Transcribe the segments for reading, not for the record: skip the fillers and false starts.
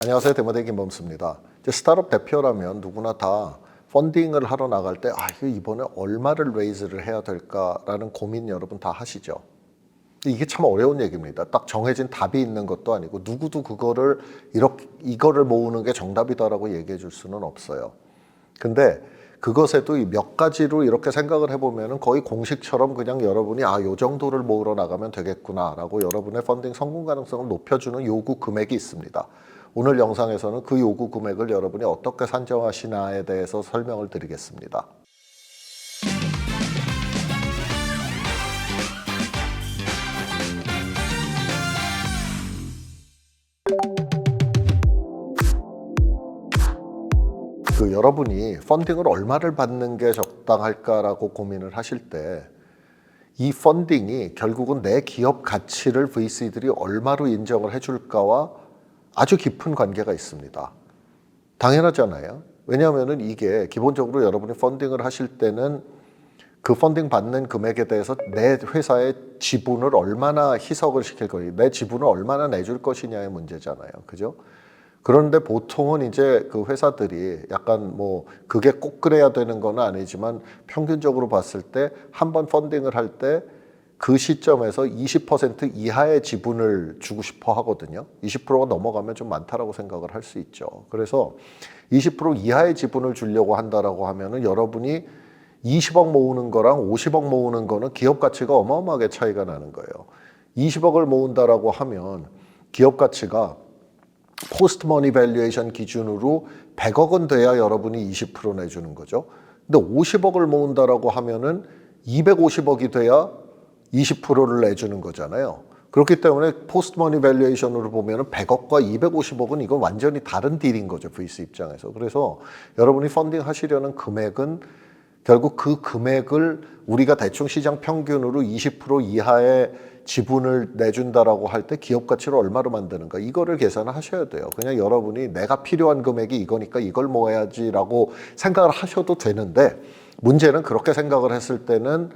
안녕하세요. 대모대 김범수입니다. 이제 스타트업 대표라면 누구나 다 펀딩을 하러 나갈 때 이거 이번에 얼마를 레이즈를 해야 될까라는 고민 여러분 다 하시죠. 이게 참 어려운 얘기입니다. 딱 정해진 답이 있는 것도 아니고 누구도 이거를 모으는 게 정답이다라고 얘기해 줄 수는 없어요. 근데 그것에도 이 몇 가지로 이렇게 생각을 해보면 거의 공식처럼 그냥 여러분이 요 정도를 모으러 나가면 되겠구나라고 여러분의 펀딩 성공 가능성을 높여주는 요구 금액이 있습니다. 오늘 영상에서는 그 요구 금액을 여러분이 어떻게 산정하시나에 대해서 설명을 드리겠습니다. 여러분이 펀딩을 얼마를 받는 게 적당할까라고 고민을 하실 때 이 펀딩이 결국은 내 기업 가치를 VC들이 얼마로 인정을 해줄까와 아주 깊은 관계가 있습니다. 당연하잖아요. 왜냐하면 이게 기본적으로 여러분이 펀딩을 하실 때는 그 펀딩 받는 금액에 대해서 내 회사의 지분을 얼마나 희석을 시킬 거냐, 내 지분을 얼마나 내줄 것이냐의 문제잖아요. 그죠? 그런데 보통은 이제 그 회사들이 약간 그게 꼭 그래야 되는 건 아니지만 평균적으로 봤을 때 한 번 펀딩을 할 때 그 시점에서 20% 이하의 지분을 주고 싶어 하거든요. 20%가 넘어가면 좀 많다라고 생각을 할 수 있죠. 그래서 20% 이하의 지분을 주려고 한다라고 하면은 여러분이 20억 모으는 거랑 50억 모으는 거는 기업 가치가 어마어마하게 차이가 나는 거예요. 20억을 모은다라고 하면 기업 가치가 포스트 머니 밸류에이션 기준으로 100억은 돼야 여러분이 20% 내주는 거죠. 근데 50억을 모은다라고 하면은 250억이 돼야 20%를 내주는 거잖아요. 그렇기 때문에 포스트 머니 밸류에이션으로 보면은 100억과 250억은 이건 완전히 다른 딜인 거죠, VC 입장에서. 그래서 여러분이 펀딩 하시려는 금액은 결국 그 금액을 우리가 대충 시장 평균으로 20% 이하의 지분을 내준다라고 할 때 기업 가치를 얼마로 만드는가 이거를 계산을 하셔야 돼요. 그냥 여러분이 내가 필요한 금액이 이거니까 이걸 모아야지라고 생각을 하셔도 되는데 문제는 그렇게 생각을 했을 때는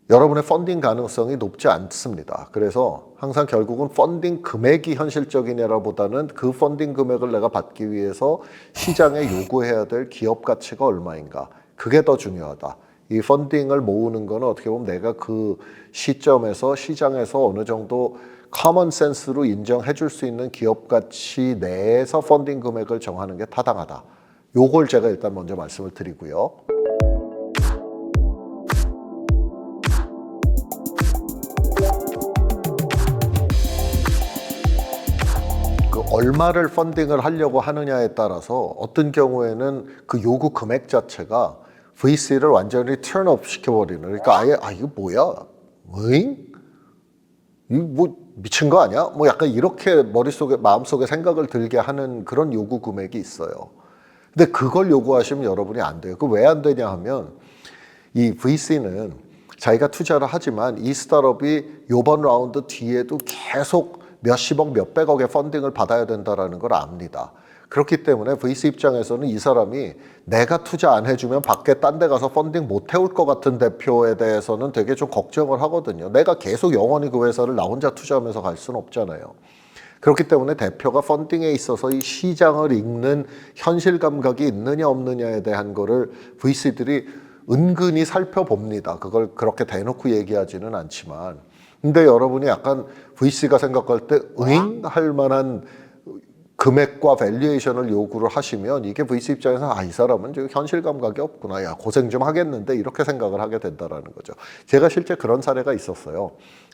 여러분의 펀딩 가능성이 높지 않습니다. 그래서 항상 결국은 펀딩 금액이 현실적이냐보다는 그 펀딩 금액을 내가 받기 위해서 시장에 요구해야 될 기업 가치가 얼마인가 그게 더 중요하다. 이 펀딩을 모으는 거는 어떻게 보면 내가 그 시점에서 시장에서 어느 정도 커먼 센스로 인정해 줄 수 있는 기업 가치 내에서 펀딩 금액을 정하는 게 타당하다. 요걸 제가 일단 먼저 말씀을 드리고요. 얼마를 펀딩을 하려고 하느냐에 따라서 어떤 경우에는 그 요구 금액 자체가 VC를 완전히 턴업 시켜버리는, 그러니까 아예 이거 뭐야? 뭐잉? 이거 미친 거 아니야? 약간 이렇게 마음속에 생각을 들게 하는 그런 요구 금액이 있어요. 근데 그걸 요구하시면 여러분이 안 돼요. 그 왜 안 되냐 하면 이 VC는 자기가 투자를 하지만 이 스타트업이 요번 라운드 뒤에도 계속 몇십억, 몇백억의 펀딩을 받아야 된다는 걸 압니다. 그렇기 때문에 VC 입장에서는 이 사람이 내가 투자 안 해주면 밖에 딴 데 가서 펀딩 못 해올 것 같은 대표에 대해서는 되게 좀 걱정을 하거든요. 내가 계속 영원히 그 회사를 나 혼자 투자하면서 갈 수는 없잖아요. 그렇기 때문에 대표가 펀딩에 있어서 이 시장을 읽는 현실 감각이 있느냐 없느냐에 대한 거를 VC들이 은근히 살펴봅니다. 그걸 그렇게 대놓고 얘기하지는 않지만. 근데 여러분이 약간 VC가 생각할 때 으잉? 할 만한 금액과 밸류에이션을 요구를 하시면 이게 VC 입장에서 이 사람은 지금 현실 감각이 없구나. 야, 고생 좀 하겠는데 이렇게 생각을 하게 된다라는 거죠. 제가 실제 그런 사례가 있었어요.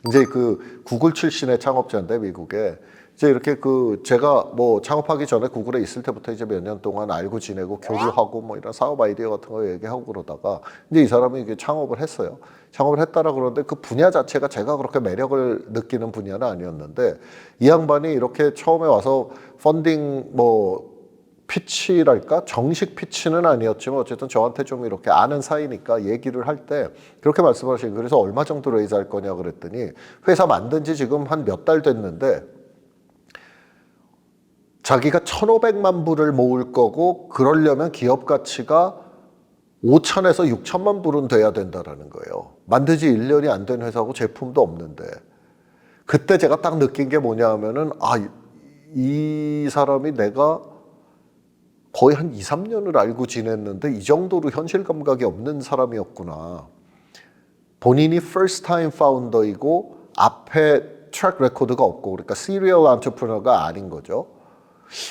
이제 그 구글 출신의 창업자인데 미국에 이제 이렇게 제가 창업하기 전에 구글에 있을 때부터 이제 몇 년 동안 알고 지내고 교류하고 이런 사업 아이디어 같은 거 얘기하고 그러다가 이제 이 사람이 이게 창업을 했어요. 창업을 했다라 그러는데 그 분야 자체가 제가 그렇게 매력을 느끼는 분야는 아니었는데 이 양반이 이렇게 처음에 와서 펀딩 피치랄까? 정식 피치는 아니었지만 어쨌든 저한테 좀 이렇게 아는 사이니까 얘기를 할 때 그렇게 말씀하시고 그래서 얼마 정도 레이즈 할 거냐 그랬더니 회사 만든 지 지금 한 몇 달 됐는데 자기가 1,500만 불을 모을 거고 그러려면 기업 가치가 5천에서 6천만 불은 돼야 된다라는 거예요. 만든 지 1년이 안 된 회사고 제품도 없는데. 그때 제가 딱 느낀 게 뭐냐 하면은 이 사람이 내가 거의 한 2, 3년을 알고 지냈는데 이 정도로 현실 감각이 없는 사람이었구나. 본인이 first time founder이고 앞에 트랙 레코드가 없고 그러니까 serial entrepreneur가 아닌 거죠.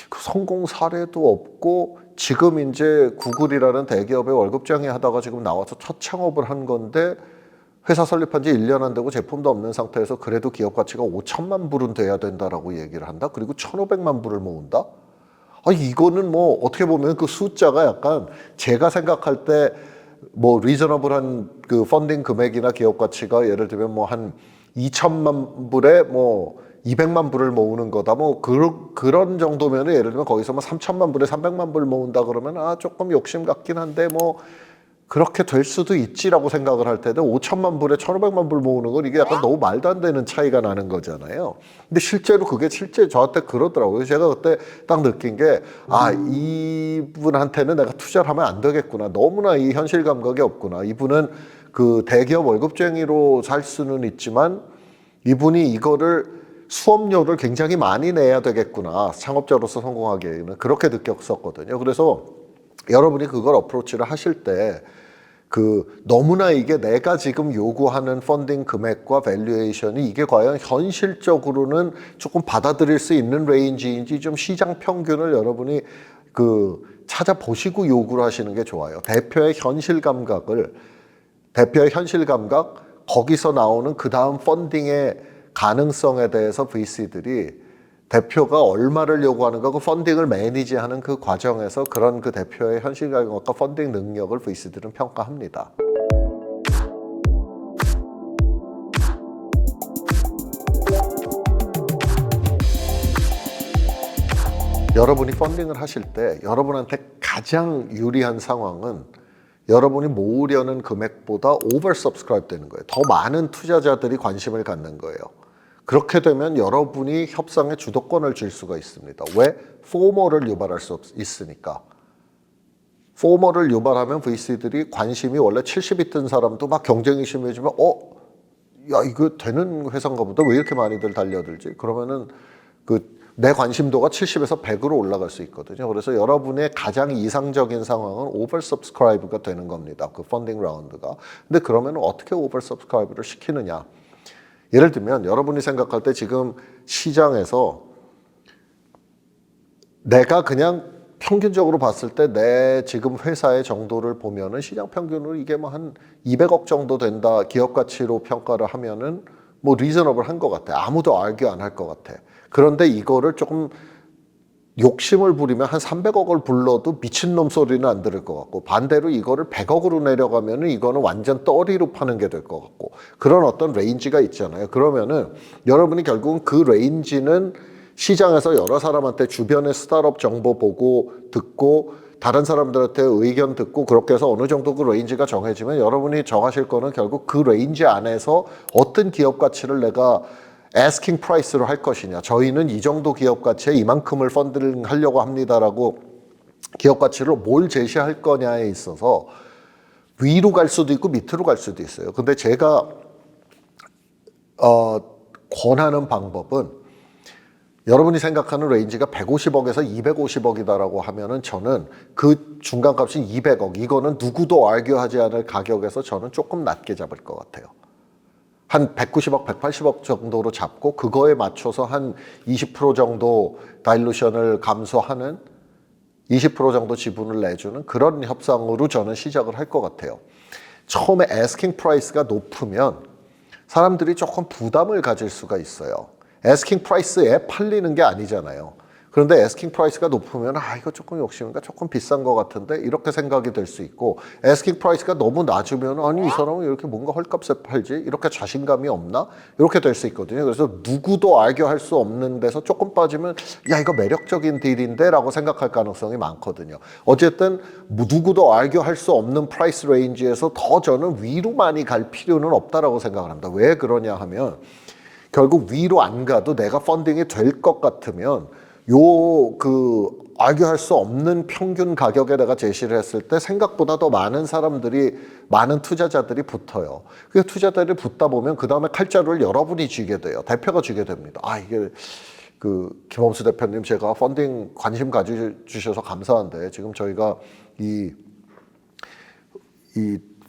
그 성공 사례도 없고 지금 이제 구글이라는 대기업의 월급쟁이 하다가 지금 나와서 첫 창업을 한 건데 회사 설립한 지 1년 안 되고 제품도 없는 상태에서 그래도 기업 가치가 5천만 불은 돼야 된다라고 얘기를 한다. 그리고 1,500만 불을 모은다. 이거는 뭐 어떻게 보면 그 숫자가 약간 제가 생각할 때 뭐 리저너블한 그 펀딩 금액이나 기업 가치가 예를 들면 뭐 한 2천만 불에 뭐 200만 불을 모으는 거다. 뭐 그런 정도면 예를 들면 거기서 뭐 3천만 불에 300만 불 모은다 그러면 조금 욕심 같긴 한데 뭐 그렇게 될 수도 있지라고 생각을 할 텐데 5천만 불에 1,500만 불 모으는 건 이게 약간 너무 말도 안 되는 차이가 나는 거잖아요. 근데 실제로 그게 실제 저한테 그러더라고요. 제가 그때 딱 느낀 게 이분한테는 내가 투자를 하면 안 되겠구나. 너무나 이 현실 감각이 없구나. 이분은 그 대기업 월급쟁이로 살 수는 있지만 이분이 이거를 수업료를 굉장히 많이 내야 되겠구나. 창업자로서 성공하기에는 그렇게 느꼈었거든요. 그래서 여러분이 그걸 어프로치를 하실 때 너무나 이게 내가 지금 요구하는 펀딩 금액과 밸류에이션이 이게 과연 현실적으로는 조금 받아들일 수 있는 레인지인지 좀 시장 평균을 여러분이 찾아보시고 요구를 하시는 게 좋아요. 대표의 현실 감각, 거기서 나오는 그 다음 펀딩의 가능성에 대해서 VC들이 대표가 얼마를 요구하는가 그 펀딩을 매니지하는 그 과정에서 그런 그 대표의 현실 감각과 펀딩 능력을 VC들은 평가합니다. 여러분이 펀딩을 하실 때 여러분한테 가장 유리한 상황은 여러분이 모으려는 금액보다 오버 서브스크라이브 되는 거예요. 더 많은 투자자들이 관심을 갖는 거예요. 그렇게 되면 여러분이 협상의 주도권을 쥘 수가 있습니다. 왜? 포머를 유발할 수 있으니까. 포머를 유발하면 VC들이 관심이 원래 70이 뜬 사람도 막 경쟁이 심해지면 야 이거 되는 회사인가 보다. 왜 이렇게 많이들 달려들지? 그러면은 내 관심도가 70에서 100으로 올라갈 수 있거든요. 그래서 여러분의 가장 이상적인 상황은 오버 서브스크라이브가 되는 겁니다. 그 펀딩 라운드가. 근데 그러면 어떻게 오버 서브스크라이브를 시키느냐? 예를 들면 여러분이 생각할 때 지금 시장에서 내가 그냥 평균적으로 봤을 때 내 지금 회사의 정도를 보면은 시장 평균으로 이게 뭐 한 200억 정도 된다 기업 가치로 평가를 하면은 뭐 리저너블 한 것 같아. 아무도 알기 안 할 것 같아. 그런데 이거를 조금 욕심을 부리면 한 300억을 불러도 미친놈 소리는 안 들을 것 같고 반대로 이거를 100억으로 내려가면은 이거는 완전 떠리로 파는 게 될 것 같고 그런 어떤 레인지가 있잖아요. 그러면은 여러분이 결국은 그 레인지는 시장에서 여러 사람한테 주변의 스타트업 정보 보고 듣고 다른 사람들한테 의견 듣고 그렇게 해서 어느 정도 그 레인지가 정해지면 여러분이 정하실 거는 결국 그 레인지 안에서 어떤 기업 가치를 내가 asking price로 할 것이냐. 저희는 이 정도 기업 가치에 이만큼을 펀딩 하려고 합니다라고 기업 가치를 뭘 제시할 거냐에 있어서 위로 갈 수도 있고 밑으로 갈 수도 있어요. 근데 제가 권하는 방법은 여러분이 생각하는 레인지가 150억에서 250억이다라고 하면은 저는 그 중간값이 200억 이거는 누구도 알교하지 않을 가격에서 저는 조금 낮게 잡을 것 같아요. 한 190억, 180억 정도로 잡고 그거에 맞춰서 한 20% 정도 다일루션을 감소하는 20% 정도 지분을 내주는 그런 협상으로 저는 시작을 할 것 같아요. 처음에 asking price가 높으면 사람들이 조금 부담을 가질 수가 있어요. asking price에 팔리는 게 아니잖아요. 그런데 asking price가 높으면 이거 조금 욕심인가 조금 비싼 것 같은데 이렇게 생각이 될 수 있고 asking price가 너무 낮으면 아니 이 사람은 이렇게 뭔가 헐값에 팔지 이렇게 자신감이 없나 이렇게 될 수 있거든요. 그래서 누구도 알교할 수 없는 데서 조금 빠지면 야 이거 매력적인 딜인데 라고 생각할 가능성이 많거든요. 어쨌든 누구도 알교할 수 없는 프라이스 레인지에서 더 저는 위로 많이 갈 필요는 없다라고 생각을 합니다. 왜 그러냐 하면 결국 위로 안 가도 내가 펀딩이 될 것 같으면 알교할 수 없는 평균 가격에 내가 제시를 했을 때 생각보다 더 많은 사람들이, 많은 투자자들이 붙어요. 그 투자자들이 붙다 보면 그 다음에 칼자루를 여러분이 쥐게 돼요. 대표가 쥐게 됩니다. 이게 김범수 대표님, 제가 펀딩 관심 가져주셔서 감사한데, 지금 저희가 이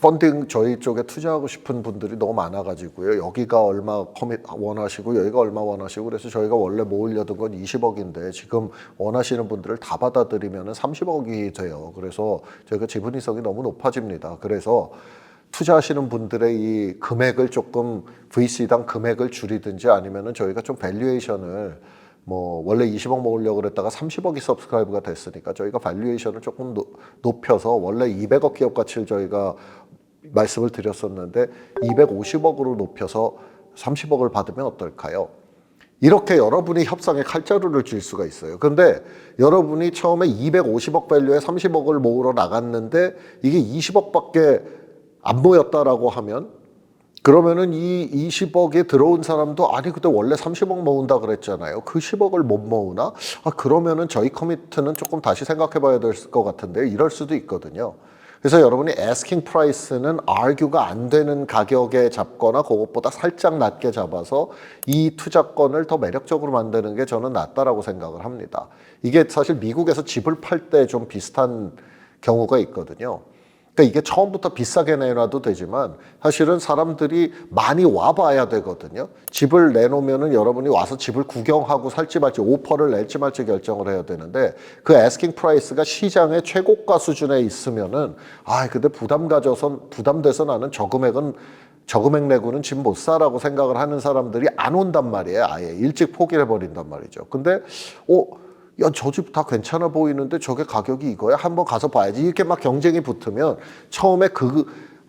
펀딩 저희 쪽에 투자하고 싶은 분들이 너무 많아가지고요. 여기가 얼마 커밋 원하시고 여기가 얼마 원하시고, 그래서 저희가 원래 모으려던 건 20억인데 지금 원하시는 분들을 다 받아들이면 30억이 돼요. 그래서 저희가 지분 이석이 너무 높아집니다. 그래서 투자하시는 분들의 이 금액을 조금 VC당 금액을 줄이든지, 아니면은 저희가 좀 밸류에이션을 원래 20억 모으려고 그랬다가 30억이 서브스크라이브가 됐으니까 저희가 밸류에이션을 조금 높여서, 원래 200억 기업 가치를 저희가 말씀을 드렸었는데 250억으로 높여서 30억을 받으면 어떨까요? 이렇게 여러분이 협상에 칼자루를 쥘 수가 있어요. 그런데 여러분이 처음에 250억 밸류에 30억을 모으러 나갔는데 이게 20억밖에 안 모였다라고 하면, 그러면은 이 20억에 들어온 사람도, 아니 그때 원래 30억 모은다 그랬잖아요, 그 10억을 못 모으나? 그러면은 저희 커미트는 조금 다시 생각해 봐야 될 것 같은데, 이럴 수도 있거든요. 그래서 여러분이 asking price는 argue가 안 되는 가격에 잡거나 그것보다 살짝 낮게 잡아서 이 투자권을 더 매력적으로 만드는 게 저는 낫다라고 생각을 합니다. 이게 사실 미국에서 집을 팔 때 좀 비슷한 경우가 있거든요. 그러니까 이게 처음부터 비싸게 내놔도 되지만 사실은 사람들이 많이 와봐야 되거든요. 집을 내놓으면은 여러분이 와서 집을 구경하고 살지 말지, 오퍼를 낼지 말지 결정을 해야 되는데, 그 애스킹 프라이스가 시장의 최고가 수준에 있으면은 근데 부담돼서 나는 저 금액 내고는 집 못 사라고 생각을 하는 사람들이 안 온단 말이에요. 아예 일찍 포기를 해버린단 말이죠. 근데 야, 저 집 다 괜찮아 보이는데 저게 가격이 이거야? 한번 가서 봐야지. 이렇게 막 경쟁이 붙으면, 처음에 그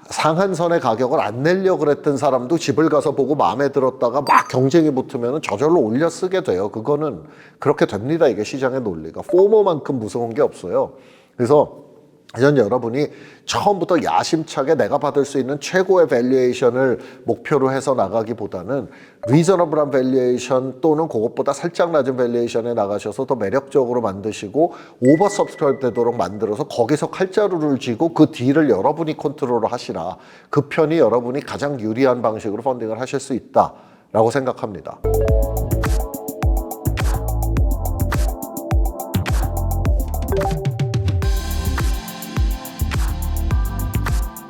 상한선의 가격을 안 내려고 그랬던 사람도 집을 가서 보고 마음에 들었다가 막 경쟁이 붙으면 저절로 올려 쓰게 돼요. 그거는 그렇게 됩니다. 이게 시장의 논리가. 포모만큼 무서운 게 없어요. 그래서 전 여러분이 처음부터 야심차게 내가 받을 수 있는 최고의 밸류에이션을 목표로 해서 나가기보다는 리저너블한 밸류에이션 또는 그것보다 살짝 낮은 밸류에이션에 나가셔서 더 매력적으로 만드시고 오버 서브스크라이브 되도록 만들어서 거기서 칼자루를 쥐고 그 딜을 여러분이 컨트롤을 하시라. 그 편이 여러분이 가장 유리한 방식으로 펀딩을 하실 수 있다라고 생각합니다.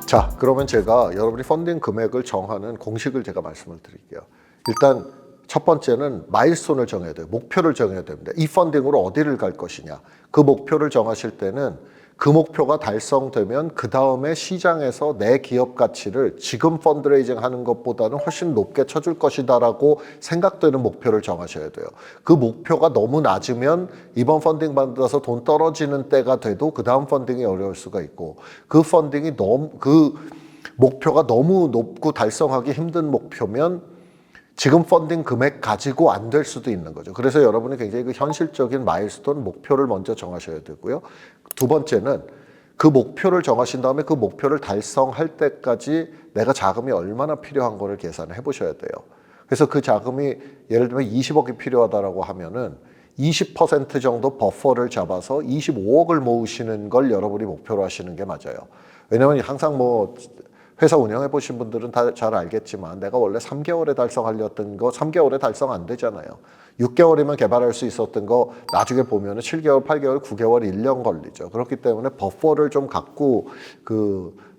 자, 그러면 제가 여러분이 펀딩 금액을 정하는 공식을 제가 말씀을 드릴게요. 일단 첫 번째는 마일스톤을 정해야 돼요. 목표를 정해야 됩니다. 이 펀딩으로 어디를 갈 것이냐. 그 목표를 정하실 때는 그 목표가 달성되면 그 다음에 시장에서 내 기업 가치를 지금 펀드레이징 하는 것보다는 훨씬 높게 쳐줄 것이다라고 생각되는 목표를 정하셔야 돼요. 그 목표가 너무 낮으면 이번 펀딩 받아서 돈 떨어지는 때가 돼도 그 다음 펀딩이 어려울 수가 있고, 그 목표가 너무 높고 달성하기 힘든 목표면 지금 펀딩 금액 가지고 안 될 수도 있는 거죠. 그래서 여러분이 굉장히 그 현실적인 마일스톤 목표를 먼저 정하셔야 되고요. 두 번째는 그 목표를 정하신 다음에 그 목표를 달성할 때까지 내가 자금이 얼마나 필요한 거를 계산을 해보셔야 돼요. 그래서 그 자금이 예를 들면 20억이 필요하다라고 하면은 20% 정도 버퍼를 잡아서 25억을 모으시는 걸 여러분이 목표로 하시는 게 맞아요. 왜냐면 항상 회사 운영해 보신 분들은 다 잘 알겠지만, 내가 원래 3개월에 달성하려던 거 3개월에 달성 안 되잖아요. 6개월이면 개발할 수 있었던 거 나중에 보면은 7개월, 8개월, 9개월, 1년 걸리죠. 그렇기 때문에 버퍼를 좀 갖고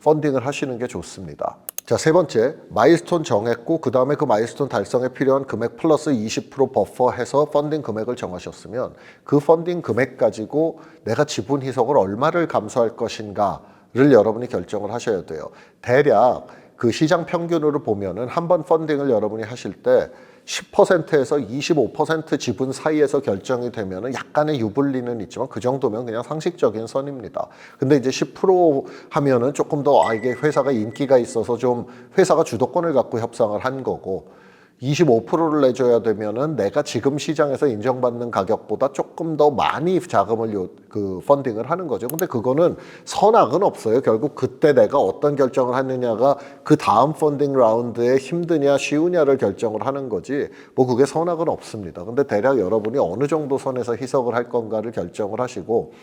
펀딩을 하시는 게 좋습니다. 자, 세 번째, 마일스톤 정했고 그 다음에 그 마일스톤 달성에 필요한 금액 플러스 20% 버퍼해서 펀딩 금액을 정하셨으면, 그 펀딩 금액 가지고 내가 지분 희석을 얼마를 감소할 것인가 를 여러분이 결정을 하셔야 돼요. 대략 그 시장 평균으로 보면은 한 번 펀딩을 여러분이 하실 때 10%에서 25% 지분 사이에서 결정이 되면은 약간의 유불리는 있지만 그 정도면 그냥 상식적인 선입니다. 근데 이제 10% 하면은 조금 더 이게 회사가 인기가 있어서 좀 회사가 주도권을 갖고 협상을 한 거고, 25%를 내줘야 되면은 내가 지금 시장에서 인정받는 가격보다 조금 더 많이 자금을 펀딩을 하는 거죠. 근데 그거는 선악은 없어요. 결국 그때 내가 어떤 결정을 하느냐가 그 다음 펀딩 라운드에 힘드냐 쉬우냐를 결정을 하는 거지, 그게 선악은 없습니다. 근데 대략 여러분이 어느 정도 선에서 희석을 할 건가를 결정을 하시고,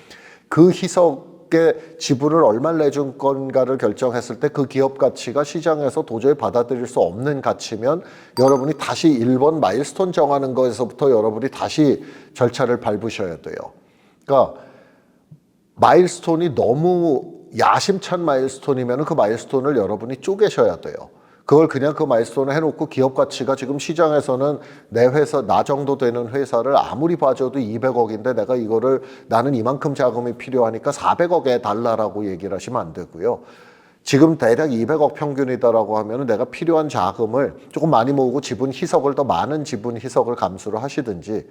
그 희석 기업계 지분을 얼마를 내준 건가를 결정했을 때 그 기업 가치가 시장에서 도저히 받아들일 수 없는 가치면 여러분이 다시 1번 마일스톤 정하는 거에서부터 여러분이 다시 절차를 밟으셔야 돼요. 그러니까 마일스톤이 너무 야심찬 마일스톤이면 그 마일스톤을 여러분이 쪼개셔야 돼요. 그걸 그냥 그 마일스톤을 해놓고 기업 가치가 지금 시장에서는 내 회사, 나 정도 되는 회사를 아무리 봐줘도 200억인데 내가 이거를 나는 이만큼 자금이 필요하니까 400억에 달라라고 얘기를 하시면 안 되고요. 지금 대략 200억 평균이다라고 하면 내가 필요한 자금을 조금 많이 모으고 지분 희석을 더 많은 지분 희석을 감수를 하시든지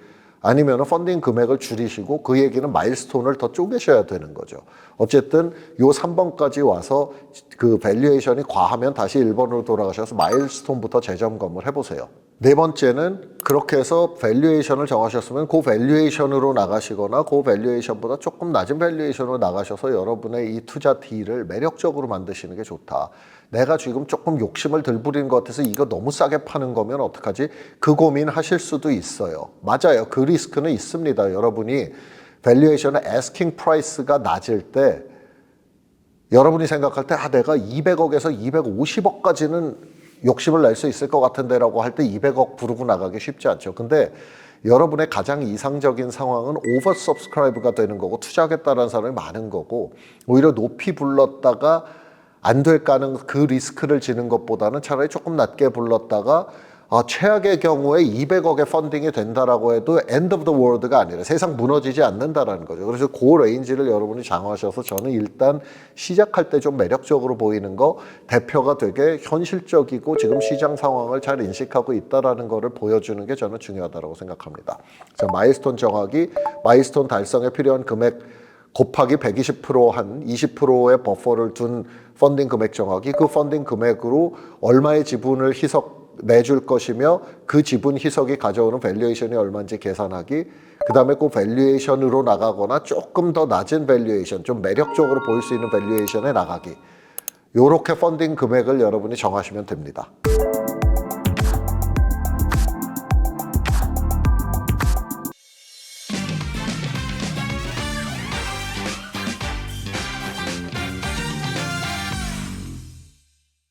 아니면 펀딩 금액을 줄이시고 그 얘기는 마일스톤을 더 쪼개셔야 되는 거죠. 어쨌든 요 3번까지 와서 그 밸류에이션이 과하면 다시 1번으로 돌아가셔서 마일스톤부터 재점검을 해보세요. 네 번째는 그렇게 해서 밸류에이션을 정하셨으면 그 밸류에이션으로 나가시거나 그 밸류에이션보다 조금 낮은 밸류에이션으로 나가셔서 여러분의 이 투자 딜을 매력적으로 만드시는 게 좋다. 내가 지금 조금 욕심을 덜 부리는 것 같아서 이거 너무 싸게 파는 거면 어떡하지? 그 고민 하실 수도 있어요. 맞아요. 그 리스크는 있습니다. 여러분이 밸류에이션의 애스킹 프라이스가 낮을 때 여러분이 생각할 때 내가 200억에서 250억까지는 욕심을 낼 수 있을 것 같은데 라고 할 때 200억 부르고 나가기 쉽지 않죠. 근데 여러분의 가장 이상적인 상황은 오버 서브스크라이브가 되는 거고 투자하겠다는 사람이 많은 거고 오히려 높이 불렀다가 안 될 가능 그 리스크를 지는 것보다는 차라리 조금 낮게 불렀다가 최악의 경우에 200억의 펀딩이 된다라고 해도 end of the world가 아니라 세상 무너지지 않는다라는 거죠. 그래서 그 레인지를 여러분이 장하셔서 저는 일단 시작할 때 좀 매력적으로 보이는 거 대표가 되게 현실적이고 지금 시장 상황을 잘 인식하고 있다라는 거를 보여주는 게 저는 중요하다고 생각합니다. 자, 마일스톤 정하기, 마일스톤 달성에 필요한 금액 곱하기 120%한 20%의 버퍼를 둔 펀딩 금액 정하기, 그 펀딩 금액으로 얼마의 지분을 내줄 것이며 그 지분 희석이 가져오는 밸류에이션이 얼마인지 계산하기, 그 다음에 그 밸류에이션으로 나가거나 조금 더 낮은 밸류에이션, 좀 매력적으로 보일 수 있는 밸류에이션에 나가기. 요렇게 펀딩 금액을 여러분이 정하시면 됩니다.